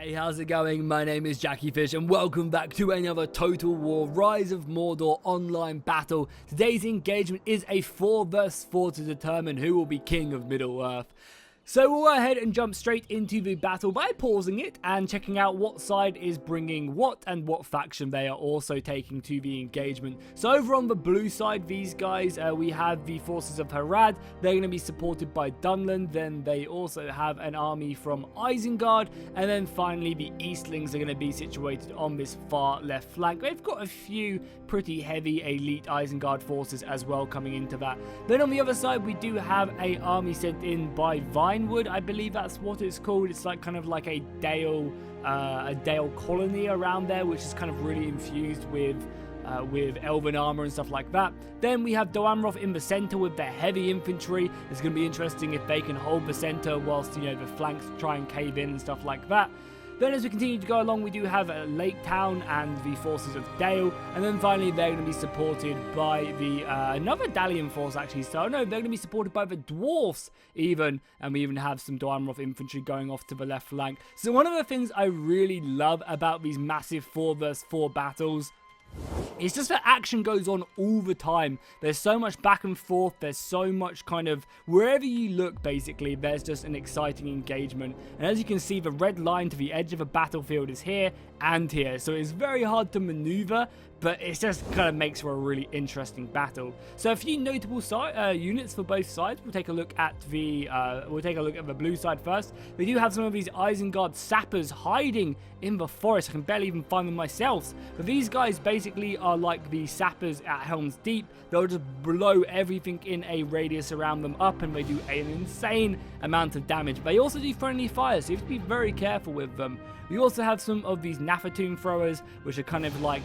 Hey, how's it going? My name is jackiefishhh and welcome back to another Total War Rise of Mordor online battle. Today's engagement is a 4 vs 4 to determine who will be king of Middle-earth. So we'll go ahead and jump straight into the battle by pausing it and checking out what side is bringing what and what faction they are also taking to the engagement. So over on the blue side, these guys, we have the forces of Harad. They're going to be supported by Dunland. Then they also have an army from Isengard. And then finally the Eastlings are going to be situated on this far left flank. They've got a few pretty heavy elite Isengard forces as well coming into that. Then on the other side we do have an army sent in by Vinewood, I believe that's what it's called. It's like kind of like a Dale colony around there, which is kind of really infused with elven armor and stuff like that. Then we have Doamroth in the center with their heavy infantry. It's going to be interesting if they can hold the center whilst, you know, the flanks try and cave in and stuff like that. Then as we continue to go along, we do have Lake Town and the forces of Dale. And then finally, they're going to be supported by the another Dalian force, actually. So, no, they're going to be supported by the Dwarfs, even. And we even have some Doamroth infantry going off to the left flank. So, one of the things I really love about these massive 4 vs 4 battles, it's just that action goes on all the time. There's so much back and forth. There's so much kind of, wherever you look, basically, there's just an exciting engagement. And as you can see, the red line to the edge of a battlefield is here and here. So it's very hard to maneuver, but it just kind of makes for a really interesting battle. So a few notable units for both sides. We'll take a look at the blue side first. We do have some of these Isengard sappers hiding in the forest. I can barely even find them myself. But these guys basically are like the sappers at Helm's Deep. They'll just blow everything in a radius around them up, and they do an insane amount of damage. They also do friendly fire, so you have to be very careful with them. We also have some of these Nafatune throwers, which are kind of like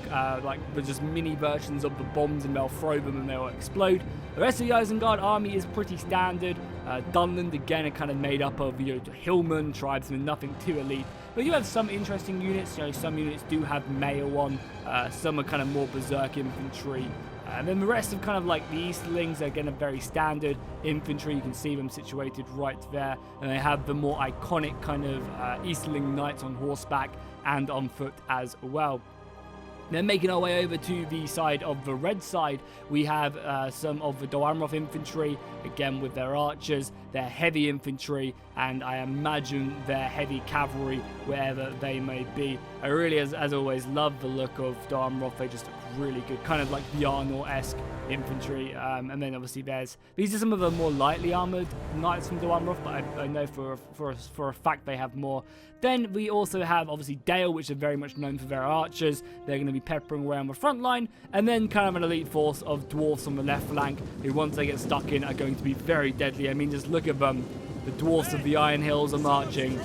just mini versions of the bombs, and they'll throw them and they'll explode. The rest of the Isengard army is pretty standard. Dunland, again, are kind of made up of, you know, hillmen, tribesmen, nothing too elite. But you have some interesting units. You know, some units do have mail on. Some are kind of more berserk infantry. And then the rest of kind of like the Eastlings are again a very standard infantry. You can see them situated right there. And they have the more iconic kind of Eastling knights on horseback and on foot as well. Then making our way over to the side of the red side, we have some of the Doamroth infantry, again with their archers, their heavy infantry, and I imagine their heavy cavalry, wherever they may be. I really, as always, love the look of Doamroth. They just look really good, kind of like Bjarnor-esque infantry. And then obviously these are some of the more lightly armored knights from Doamroth, but I know for a fact they have more. Then we also have obviously Dale, which are very much known for their archers. They're going to be peppering away on the front line, and then kind of an elite force of dwarfs on the left flank, who once they get stuck in are going to be very deadly. I mean, just look at them. The dwarfs of the Iron Hills are marching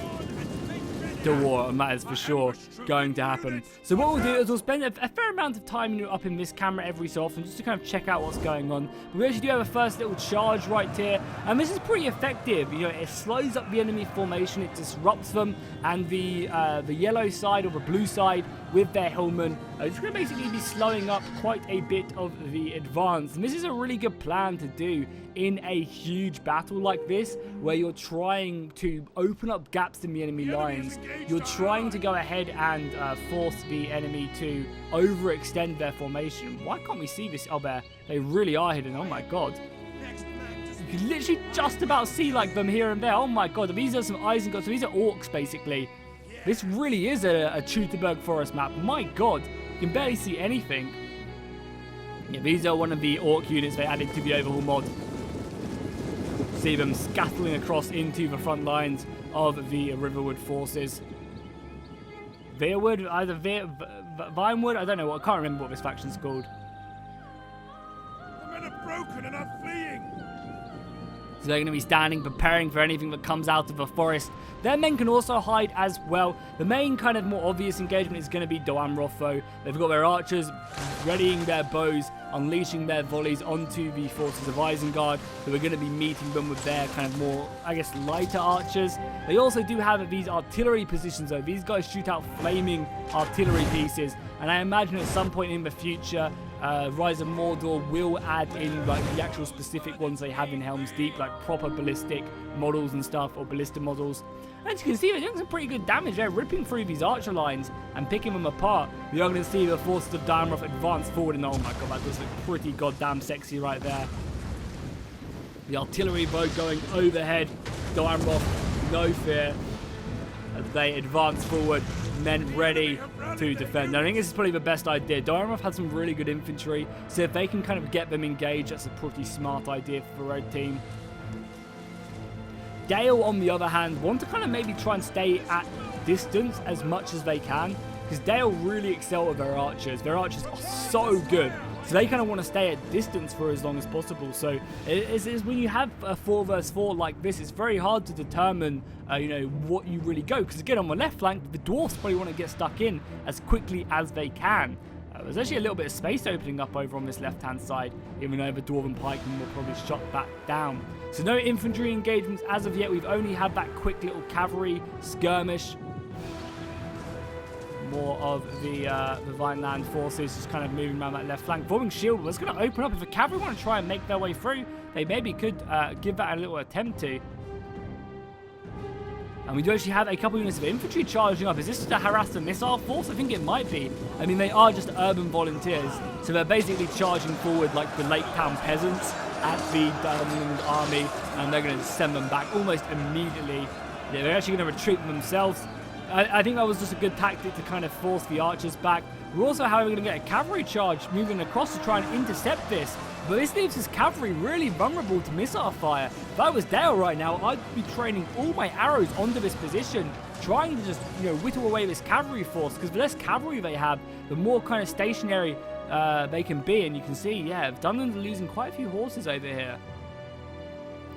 to war, and that is for sure going to happen. So what we'll do is we'll spend a fair amount of time, you know, up in this camera every so often, just to kind of check out what's going on. But we actually do have a first little charge right here, and this is pretty effective. You know, it slows up the enemy formation, it disrupts them, and the yellow side or the blue side with their hillmen it's going to basically be slowing up quite a bit of the advance. And this is a really good plan to do in a huge battle like this, where you're trying to open up gaps in the enemy lines. You're trying to go ahead and force the enemy to overextend their formation. Why can't we see this? Oh, they really are hidden. Oh my god. You can literally just about see like them here and there. Oh my god. These are some Isengard. So these are orcs basically. This really is a Teutoburg forest map. My god. You can barely see anything. Yeah, these are one of the orc units they added to the overhaul mod. See them scattering across into the front lines of the Riverwood forces. Vinewood, either Vinewood, I don't know what, I can't remember what this faction's called. The men are broken and are fleeing. So they're going to be standing, preparing for anything that comes out of the forest. Their men can also hide as well. The main kind of more obvious engagement is going to be Doamroth though. They've got their archers readying their bows, unleashing their volleys onto the forces of Isengard, who are going to be meeting them with their kind of more, I guess, lighter archers. They also do have these artillery positions though. These guys shoot out flaming artillery pieces, and I imagine at some point in the future, Rise of Mordor will add in like the actual specific ones they have in Helm's Deep, like proper ballistic models and stuff, or ballista models. As you can see, they're doing some pretty good damage. They're ripping through these archer lines and picking them apart. We are going to see the forces of Diamond advance forward, and oh my god, that does look pretty goddamn sexy right there. The artillery boat going overhead. Diamond, no fear, as they advance forward, men ready to defend. I think this is probably the best idea. Diamond had some really good infantry, so if they can kind of get them engaged, that's a pretty smart idea for the red team. Gale, on the other hand, want to kind of maybe try and stay at distance as much as they can, because Dale really excel with their archers. Their archers are so good, so they kind of want to stay at distance for as long as possible. So it's when you have a 4 versus 4 like this, it's very hard to determine, you know, what you really go. Because again, on the left flank, the dwarfs probably want to get stuck in as quickly as they can. There's actually a little bit of space opening up over on this left-hand side, even though the dwarven pikemen will probably shot that down. So no infantry engagements as of yet. We've only had that quick little cavalry skirmish. More of the Vineland forces just kind of moving around that left flank. Forming shield was going to open up. If the cavalry want to try and make their way through, they maybe could give that a little attempt to. And we do actually have a couple units of infantry charging up. Is this to harass the missile force? I think it might be. I mean, they are just urban volunteers, so they're basically charging forward like the Lake Town peasants at the Diamond army, and they're going to send them back almost immediately. Yeah, they're actually going to retreat themselves. I think that was just a good tactic to kind of force the archers back. We're also, however, going to get a cavalry charge moving across to try and intercept this. But this leaves his cavalry really vulnerable to missile fire. If I was Dale right now, I'd be training all my arrows onto this position, trying to just, you know, whittle away this cavalry force, because the less cavalry they have, the more kind of stationary they can be. And you can see, yeah, Dunland's losing quite a few horses over here,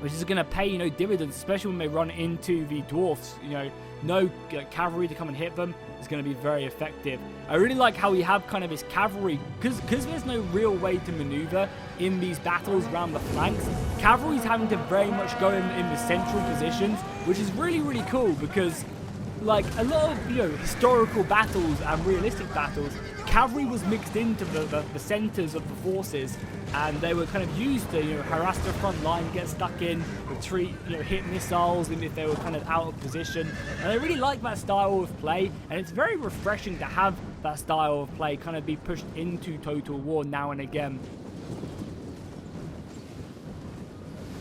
which is going to pay, you know, dividends, especially when they run into the dwarfs. You know, no cavalry to come and hit them is going to be very effective. I really like how we have kind of this cavalry, because there's no real way to maneuver in these battles around the flanks. Cavalry's having to very much go in the central positions, which is really, really cool, because like a lot of, you know, historical battles and realistic battles, cavalry was mixed into the centers of the forces, and they were kind of used to, you know, harass the front line, get stuck in, retreat, you know, hit missiles, and if they were kind of out of position. And I really like that style of play, and it's very refreshing to have that style of play kind of be pushed into Total War now and again.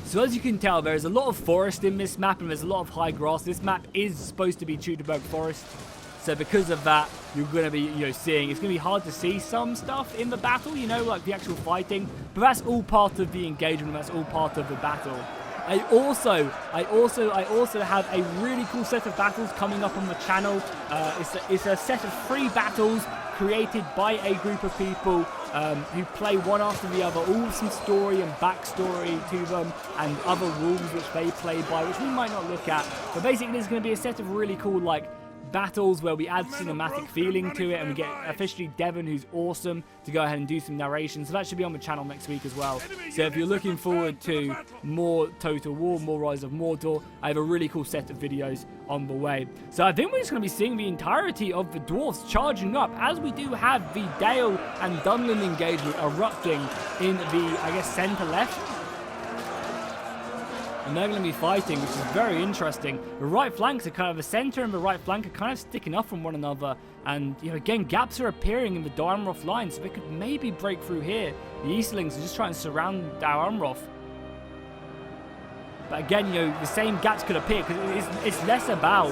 So as you can tell, there's a lot of forest in this map, and there's a lot of high grass. This map is supposed to be Tutorberg Forest, so because of that, you're going to be, you know, seeing, it's going to be hard to see some stuff in the battle, you know, like the actual fighting, but that's all part of the engagement, that's all part of the battle. I also have a really cool set of battles coming up on the channel. It's a set of 3 battles created by a group of people who play one after the other, all with some story and backstory to them, and other rules which they play by, which we might not look at. But basically, there's going to be a set of really cool, like, battles where we add cinematic feeling to it, and we get officially Devon, who's awesome, to go ahead and do some narration. So that should be on the channel next week as well. So if you're looking forward to more Total War, more Rise of Mordor, I have a really cool set of videos on the way. So I think we're just going to be seeing the entirety of the dwarfs charging up, as we do have the Dale and Dunland engagement erupting in the, I guess, center left. And they're going to be fighting, which is very interesting. The right flanks are kind of, the center and the right flank are kind of sticking up from one another. And, you know, again, gaps are appearing in the Diamond line, so they could maybe break through here. The Eastlings are just trying to surround Diamond. But again, you know, the same gaps could appear, because it's less about,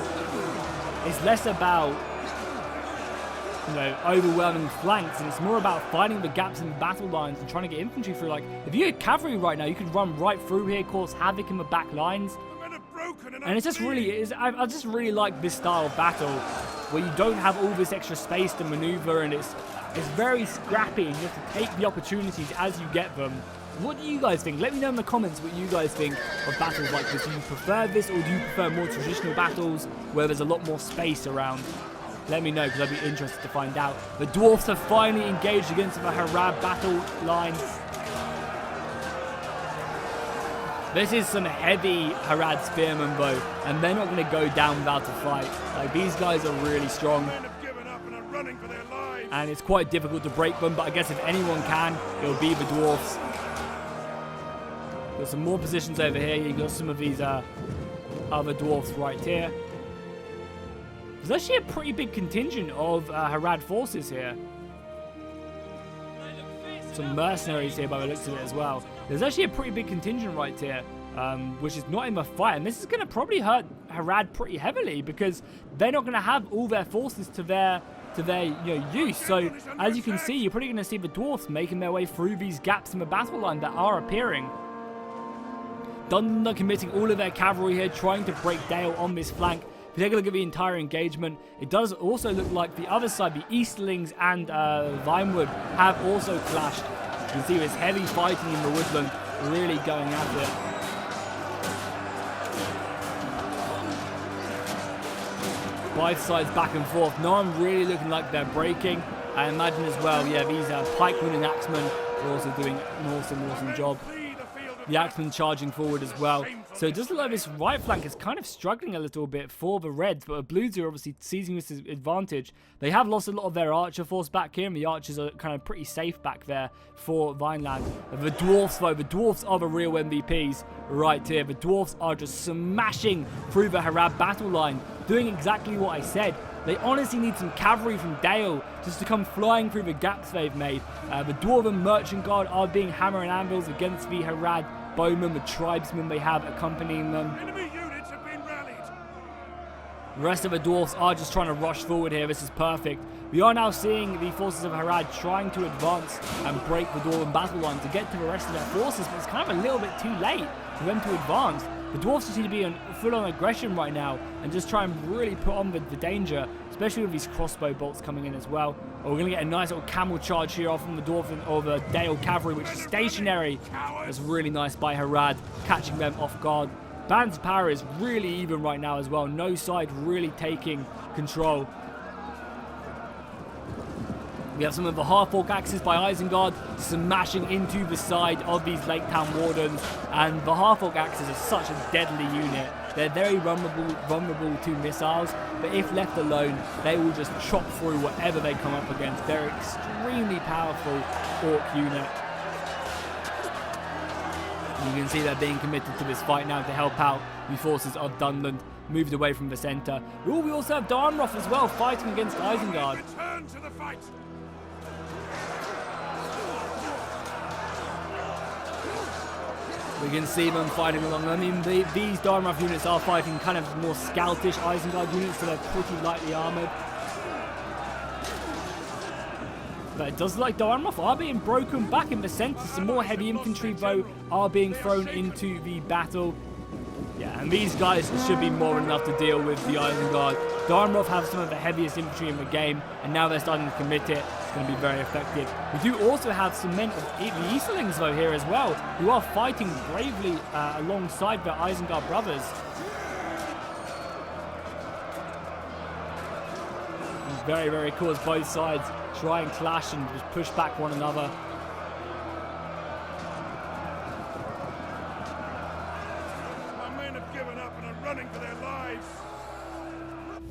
you know, overwhelming flanks, and it's more about finding the gaps in the battle lines and trying to get infantry through. Like, if you had cavalry right now, you could run right through here, cause havoc in the back lines. And it's just really, I just really like this style of battle, where you don't have all this extra space to maneuver, and it's very scrappy, and you have to take the opportunities as you get them. What do you guys think? Let me know in the comments what you guys think of battles like this. Do you prefer this, or do you prefer more traditional battles where there's a lot more space around? Let me know, because I'd be interested to find out. The dwarfs have finally engaged against the Harad battle line. This is some heavy Harad spearmen, though, and they're not going to go down without a fight. Like, these guys are really strong, and it's quite difficult to break them, but I guess if anyone can, it'll be the dwarfs. Got some more positions over here. You've got some of these other dwarfs right here. There's actually a pretty big contingent of Harad forces here. Some mercenaries here by the looks of it as well. There's actually a pretty big contingent right here, which is not in the fight, and this is going to probably hurt Harad pretty heavily because they're not going to have all their forces to their use. So as you can see, you're probably going to see the dwarfs making their way through these gaps in the battle line that are appearing. Dundon are committing all of their cavalry here, trying to break Dale on this flank. If you take a look at the entire engagement, it does also look like the other side, the Easterlings and Vinewood, have also clashed. You can see this heavy fighting in the woodland, really going at it. Both sides back and forth. No one really looking like they're breaking. I imagine as well, yeah, these pikemen and axemen are also doing an awesome job. The axemen charging forward as well. So it does look like this right flank is kind of struggling a little bit for the Reds, but the Blues are obviously seizing this advantage. They have lost a lot of their archer force back here, and the archers are kind of pretty safe back there for Vineland. The Dwarfs, though, the Dwarfs are the real MVPs right here. The Dwarfs are just smashing through the Harad battle line, doing exactly what I said. They honestly need some cavalry from Dale just to come flying through the gaps they've made. The Dwarven Merchant Guard are being hammer and anvils against the Harad bowmen, the tribesmen they have accompanying them. Enemy units have been rallied. The rest of the dwarfs are just trying to rush forward here. This is perfect. We are now seeing the forces of Harad trying to advance and break the Dwarven battle line to get to the rest of their forces, but it's kind of a little bit too late for them to advance. The dwarfs just need to be in full-on aggression right now and just try and really put on the danger, especially with these crossbow bolts coming in as well. Oh, we're going to get a nice little camel charge here off from the Dwarven or the Dale cavalry, which is stationary. That's really nice by Harad, catching them off guard. Balance of power is really even right now as well. No side really taking control. We have some of the half-orc axes by Isengard smashing into the side of these Lake Town Wardens, and the half-orc axes are such a deadly unit. They're very vulnerable to missiles, but if left alone, they will just chop through whatever they come up against. They're an extremely powerful orc unit. You can see they're being committed to this fight now to help out the forces of Dunland, moved away from the centre. Ooh, we also have Darnroth as well, fighting against Isengard. Return to the fight. We can see them fighting along. I mean, these Darnroth units are fighting kind of more scoutish Isengard units, so they're pretty lightly armoured. But it does look like Darnroth are being broken back in the centre. Some more heavy infantry, though, are being thrown into the battle. Yeah, and these guys should be more than enough to deal with the Isengard. Darnroth have some of the heaviest infantry in the game, and now they're starting to commit it. It's going to be very effective. We do also have some men of the Easterlings, though, here as well, who are fighting bravely alongside the Isengard brothers. It's very, very cool as both sides try and clash and just push back one another.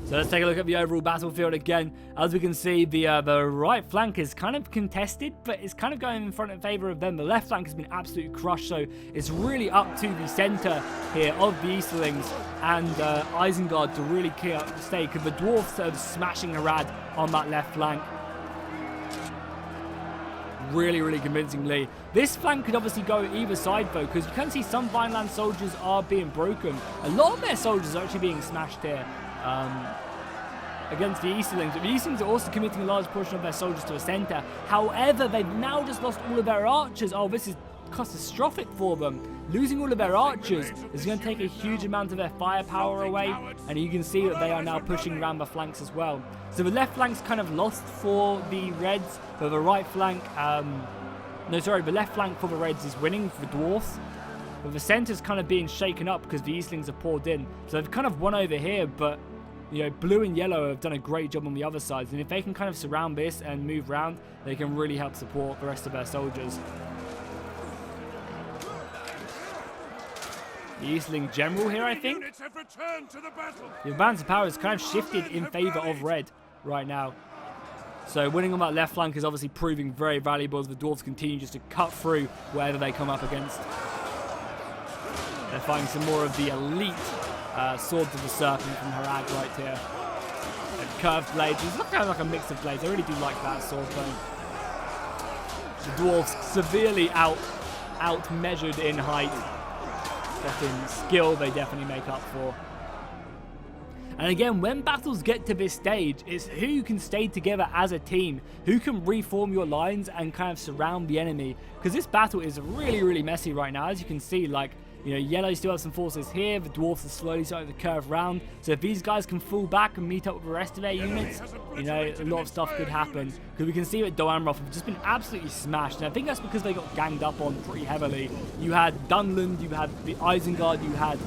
So let's take a look at the overall battlefield again. As we can see, the right flank is kind of contested, but it's kind of going in front in favour of them. The left flank has been absolutely crushed, so it's really up to the centre here of the Easterlings and Isengard to really stay, because the dwarfs are smashing Harad on that left flank. Really, really convincingly. This flank could obviously go either side, though, because you can see some Vineland soldiers are being broken. A lot of their soldiers are actually being smashed here. Against the Easterlings. But the Easterlings are also committing a large portion of their soldiers to the centre. However, they've now just lost all of their archers. Oh, this is catastrophic for them. Losing all of their archers is going to take a huge amount of their firepower away, and you can see that they are now pushing around the flanks as well. So the left flank's kind of lost for the Reds, but the right flank, the left flank for the Reds is winning for the Dwarfs. But the centre's kind of being shaken up because the Eastlings have poured in. So they've kind of won over here, but you know, blue and yellow have done a great job on the other sides, and if they can kind of surround this and move around, they can really help support the rest of their soldiers. The Eastling general here, I think. The balance of power has kind of shifted in favour of red right now. So winning on that left flank is obviously proving very valuable as the dwarves continue just to cut through wherever they come up against. They're finding some more of the elite Swords of the Serpent from Harad right here. curved blades. It's kind of like a mix of blades. I really do like that sword though. The dwarves severely out-measured in height, but in skill they definitely make up for. And again, when battles get to this stage, it's who can stay together as a team, who can reform your lines and kind of surround the enemy. Because this battle is really, really messy right now. As you can see, like, you know, yellow still have some forces here. The dwarves are slowly starting to curve round. So if these guys can fall back and meet up with the rest of their units, you know, a lot of stuff could happen. Because we can see that Doamroth have just been absolutely smashed. And I think that's because they got ganged up on pretty heavily. You had Dunland, you had the Isengard, you had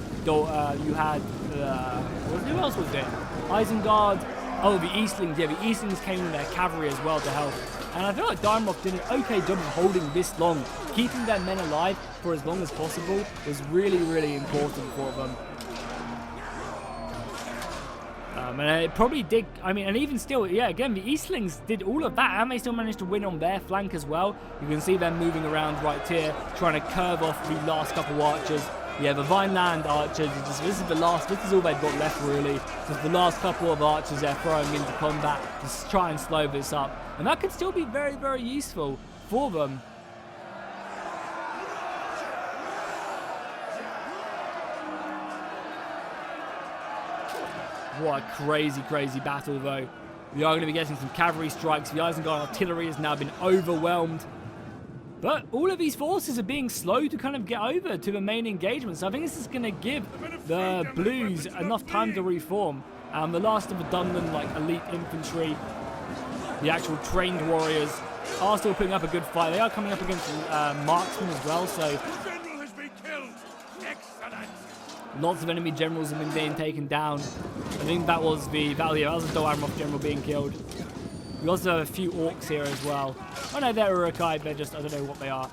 who else was there? Isengard. Oh, the Eastlings. Yeah, the Eastlings came with their cavalry as well to help. And I feel like Doamroth did an okay job of holding this long. Keeping their men alive for as long as possible was really, really important for them. And it probably did, I mean, and even still, yeah, again, the Eastlings did all of that, and they still managed to win on their flank as well. You can see them moving around right here, trying to curve off the last couple archers. Yeah, the Vineland archers, this is all they've got left really. Just the last couple of archers they're throwing into combat, just try and slow this up. And that could still be very, very useful for them. What a crazy, crazy battle though. We are going to be getting some cavalry strikes. The Isengard artillery has now been overwhelmed. But all of these forces are being slow to kind of get over to the main engagement. So I think this is going to give the Blues enough time to reform. The last of the Dunland, like, elite infantry, the actual trained warriors, are still putting up a good fight. They are coming up against marksmen as well, so The general has been killed. Excellent. lots of enemy generals have been being taken down. I think that was the Doamroth general being killed. We also have a few orcs here as well. Oh no, they're Urukai, they're just, I don't know what they are.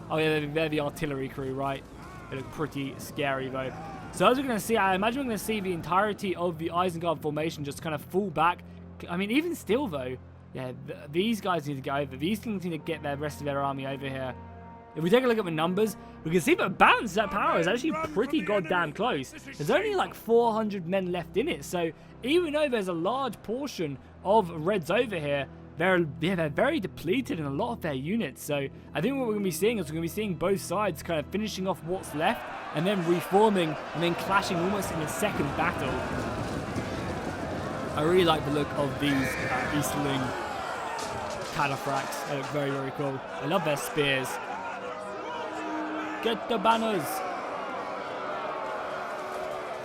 Oh yeah, they're the artillery crew, right? They look pretty scary though. So as we're going to see, I imagine we're going to see the entirety of the Isengard formation just kind of fall back. I mean, even still though, yeah, these guys need to go over. These things need to get the rest of their army over here. If we take a look at the numbers, we can see that balance that power is actually pretty goddamn close. There's only like 400 men left in it, so even though there's a large portion of Reds over here, they're very depleted in a lot of their units. So I think what we're going to be seeing is we're going to be seeing both sides kind of finishing off what's left and then reforming and then clashing almost in a second battle. I really like the look of these Easterling cataphracts. They look very, very cool. I love their spears. Get the banners!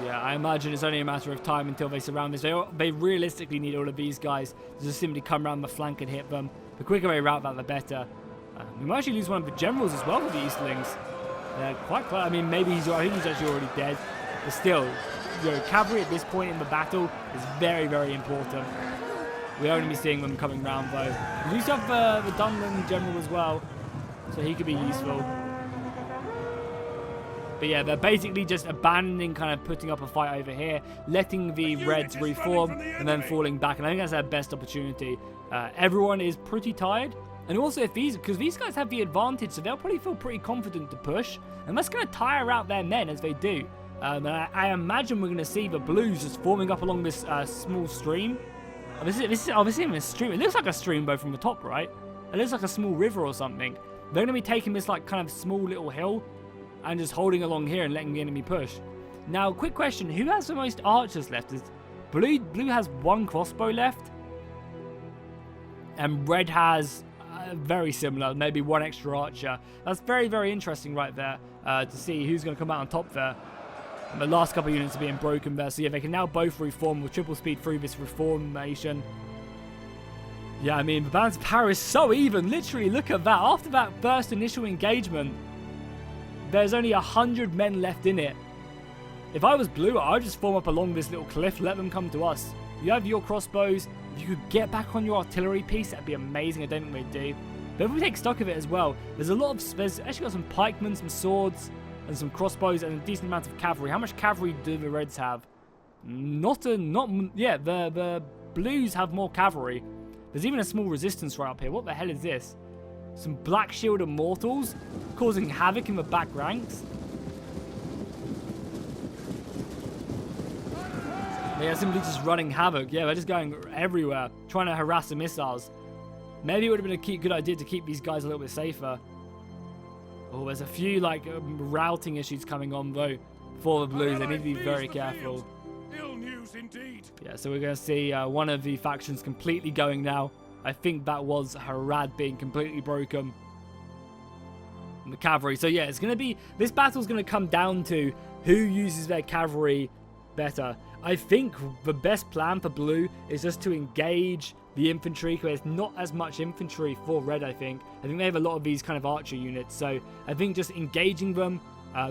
Yeah, I imagine it's only a matter of time until they surround this. They realistically need all of these guys to just simply come around the flank and hit them. The quicker they rout that, the better. We might actually lose one of the generals as well with the Eastlings. They're quite close. I mean, maybe I think he's actually already dead. But still, you know, cavalry at this point in the battle is very, very important. We are going to be seeing them coming round though. We used to have the Dunland general as well, so he could be useful. But yeah, they're basically just abandoning kind of putting up a fight over here, letting the Reds reform and then falling back. And I think that's their best opportunity. Everyone is pretty tired. And also, because these guys have the advantage, so they'll probably feel pretty confident to push. And that's going to tire out their men as they do. And I imagine we're going to see the Blues just forming up along this small stream. This is obviously a stream. It looks like a stream bow from the top, right? It looks like a small river or something. They're going to be taking this like kind of small little hill and just holding along here and letting the enemy push. Now, quick question. Who has the most archers left? Blue has one crossbow left. And Red has very similar, maybe one extra archer. That's very, very interesting right there to see who's going to come out on top there. And the last couple of units are being broken there. So yeah, they can now both reform with triple speed through this reformation. Yeah, I mean, the balance of power is so even. Literally, look at that. After that first initial engagement, there's only 100 men left in it. If I was Blue, I'd just form up along this little cliff, let them come to us. You have your crossbows. If you could get back on your artillery piece, that'd be amazing. I don't think they do. But if we take stock of it as well, there's actually got some pikemen, some swords, and some crossbows, and a decent amount of cavalry. How much cavalry do the Reds have? Yeah, the Blues have more cavalry. There's even a small resistance right up here. What the hell is this? Some black shielded mortals causing havoc in the back ranks. They are simply just running havoc. Yeah, they're just going everywhere, trying to harass the missiles. Maybe it would have been a good idea to keep these guys a little bit safer. Oh, there's a few, like, routing issues coming on, though, for the Blues. They need to be very careful. Ill news indeed. Yeah, so we're going to see one of the factions completely going now. I think that was Harad being completely broken. And the cavalry. So, yeah, it's going to be... This battle's going to come down to who uses their cavalry better. I think the best plan for Blue is just to engage the infantry, because there's not as much infantry for Red, I think. I think they have a lot of these kind of archer units, so I think just engaging them,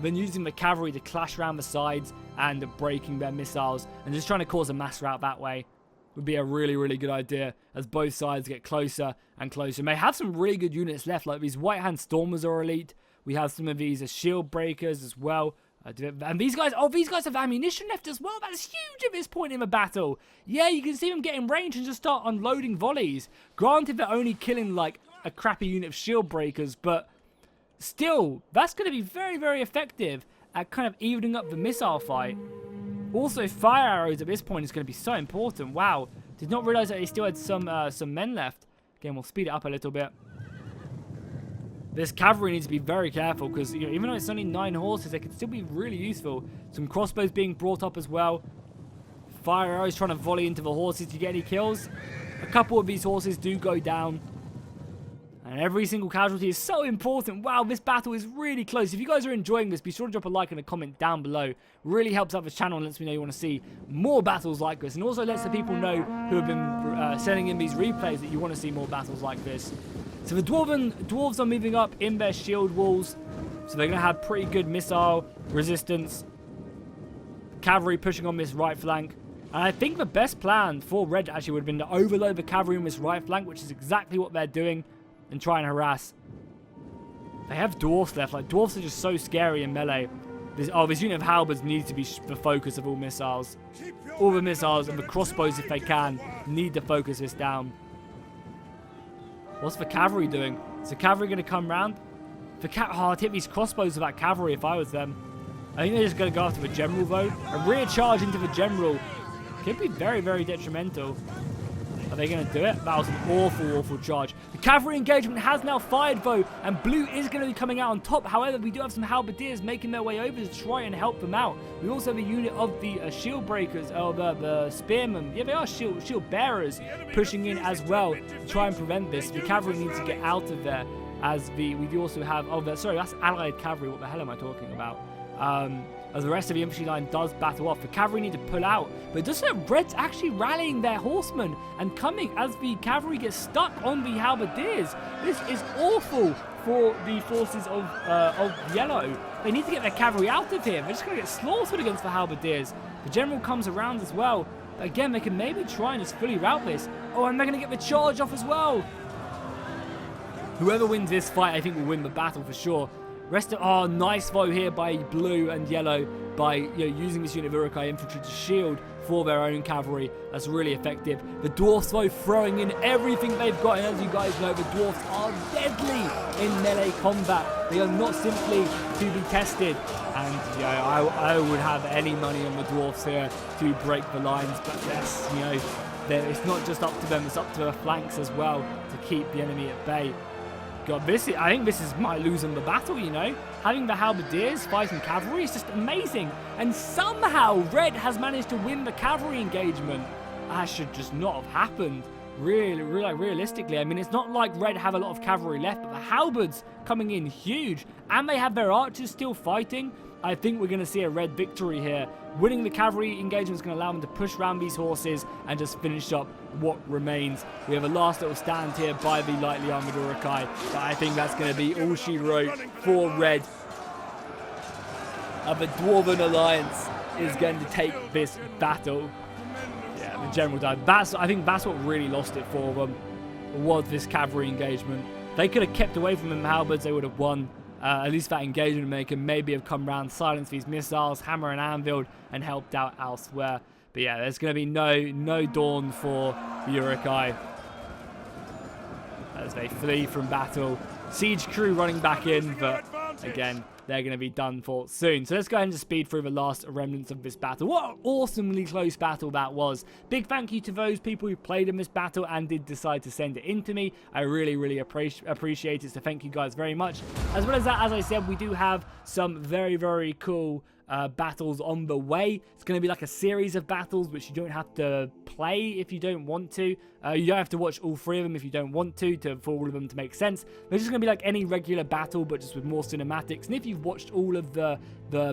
then using the cavalry to clash around the sides and breaking their missiles, and just trying to cause a mass rout that way would be a really, really good idea as both sides get closer and closer. We may have some really good units left, like these White Hand Stormers are elite. We have some of these shield breakers as well. And these guys, oh, these guys have ammunition left as well. That's huge at this point in the battle. Yeah, you can see them get in range and just start unloading volleys. Granted, they're only killing, like, a crappy unit of shield breakers, but still, that's going to be very, very effective at kind of evening up the missile fight. Also, fire arrows at this point is going to be so important. Wow, did not realize that they still had some men left. Again, we'll speed it up a little bit. This cavalry needs to be very careful because, you know, even though it's only 9 horses, they could still be really useful. Some crossbows being brought up as well. Fire arrows trying to volley into the horses to get any kills. A couple of these horses do go down. And every single casualty is so important. Wow, this battle is really close. If you guys are enjoying this, be sure to drop a like and a comment down below. Really helps out the channel and lets me know you want to see more battles like this. And also lets the people know who have been sending in these replays that you want to see more battles like this. So the dwarves are moving up in their shield walls. So they're going to have pretty good missile resistance. Cavalry pushing on this right flank. And I think the best plan for Red actually would have been to overload the cavalry on this right flank, which is exactly what they're doing, and try and harass. They have dwarfs left. Like, dwarfs are just so scary in melee. This unit of halberds needs to be the focus of all missiles. All the missiles and the crossbows, if they can, need to focus this down. What's the cavalry doing? Is the cavalry going to come round? I'd hit these crossbows with that cavalry if I was them. I think they're just going to go after the general, though. A rear charge into the general could be very, very detrimental. Are they going to do it? That was an awful, awful charge. The cavalry engagement has now fired, though, and Blue is going to be coming out on top. However, we do have some halberdiers making their way over to try and help them out. We also have a unit of the shield breakers, or the spearmen. Yeah, they are shield bearers pushing in as well to try and prevent this. The cavalry needs to get out of there. We do also have, sorry, that's allied cavalry. What the hell am I talking about? As the rest of the infantry line does battle off, the cavalry need to pull out. But it does look Red's actually rallying their horsemen and coming as the cavalry gets stuck on the halberdiers. This is awful for the forces of Yellow. They need to get their cavalry out of here. They're just going to get slaughtered against the halberdiers. The general comes around as well. But again, they can maybe try and just fully rout this. Oh, and they're going to get the charge off as well. Whoever wins this fight, I think, will win the battle for sure. Nice though here by Blue and Yellow by using this unit of Urukai infantry to shield for their own cavalry. That's really effective. The dwarfs though throwing in everything they've got, and as you guys know, the dwarfs are deadly in melee combat. They are not simply to be tested, and I would have any money on the dwarfs here to break the lines. But yes, it's not just up to them; it's up to the flanks as well to keep the enemy at bay. God, I think this might lose them the battle, Having the halberdiers fighting cavalry is just amazing. And somehow Red has managed to win the cavalry engagement. That should just not have happened. Realistically, I mean, it's not like Red have a lot of cavalry left, but the halberds coming in huge. And they have their archers still fighting. I think we're going to see a Red victory here. Winning the cavalry engagement is going to allow them to push around these horses and just finish up what remains. We have a last little stand here by the lightly armored Urukai, but I think that's going to be all she wrote for Red. The Dwarven Alliance is going to take this battle. Yeah, the general died. I think that's what really lost it for them, was this cavalry engagement. They could have kept away from them halberds, they would have won. At least that engagement maker maybe have come around, silenced these missiles, hammer and anvil, and helped out elsewhere. But yeah, there's going to be no dawn for the Urukai as they flee from battle. Siege crew running back in, but again, they're going to be done for soon. So let's go ahead and just speed through the last remnants of this battle. What an awesomely close battle that was. Big thank you to those people who played in this battle and did decide to send it in to me. I really appreciate it, so thank you guys very much. As well as that, as I said, we do have some very cool battles on the way. It's going to be like a series of battles which you don't have to play if you don't want to. You don't have to watch all 3 of them if you don't want to for all of them to make sense. They're just going to be like any regular battle, but just with more cinematics. And if you've watched all of the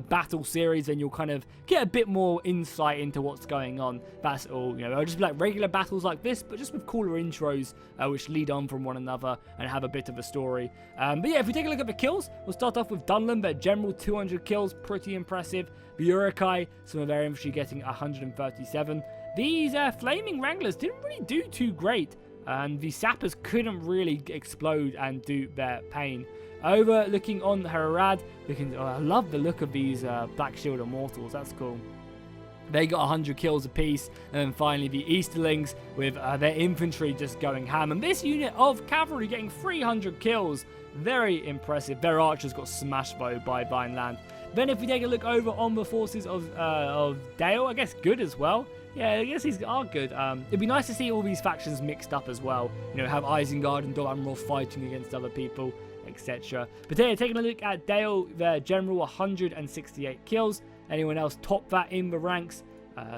battle series, then you'll kind of get a bit more insight into what's going on. That's all. You know, it'll just be like regular battles like this, but just with cooler intros which lead on from one another and have a bit of a story. But yeah, if we take a look at the kills, we'll start off with Dunland, their general 200 kills, pretty impressive. The Urukai, some of their infantry getting 137. These Flaming Wranglers didn't really do too great, and the Sappers couldn't really explode and do their pain. Over looking on Harad, I love the look of these Black Shield Immortals, that's cool. They got 100 kills apiece, and then finally the Easterlings with their infantry just going ham. And this unit of cavalry getting 300 kills, very impressive. Their archers got smashed though by Vineland. Then if we take a look over on the forces of Dale, I guess good as well. Yeah, I guess these are good. It'd be nice to see all these factions mixed up as well. You know, have Isengard and Doranrod fighting against other people, etc. But here, taking a look at Dale, their general, 168 kills. Anyone else top that in the ranks?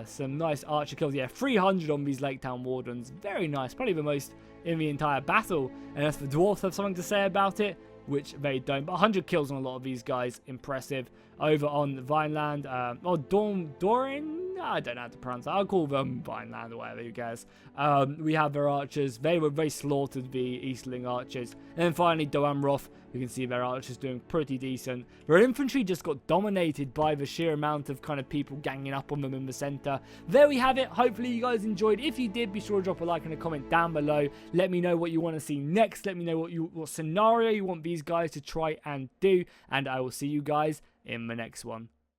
Some nice archer kills. Yeah, 300 on these Lake Town Wardens. Very nice. Probably the most in the entire battle. And if the dwarfs have something to say about it, which they don't. But 100 kills on a lot of these guys. Impressive. Over on Vineland. Or Doran? I don't know how to pronounce that. I'll call them Vineland or whatever, who cares. We have their archers. They slaughtered the Eastling archers. And then finally, Doamroth. We can see their archers doing pretty decent. Their infantry just got dominated by the sheer amount of kind of people ganging up on them in the center. There we have it. Hopefully you guys enjoyed. If you did, be sure to drop a like and a comment down below. Let me know what you want to see next. Let me know what scenario you want these guys to try and do. And I will see you guys in the next one.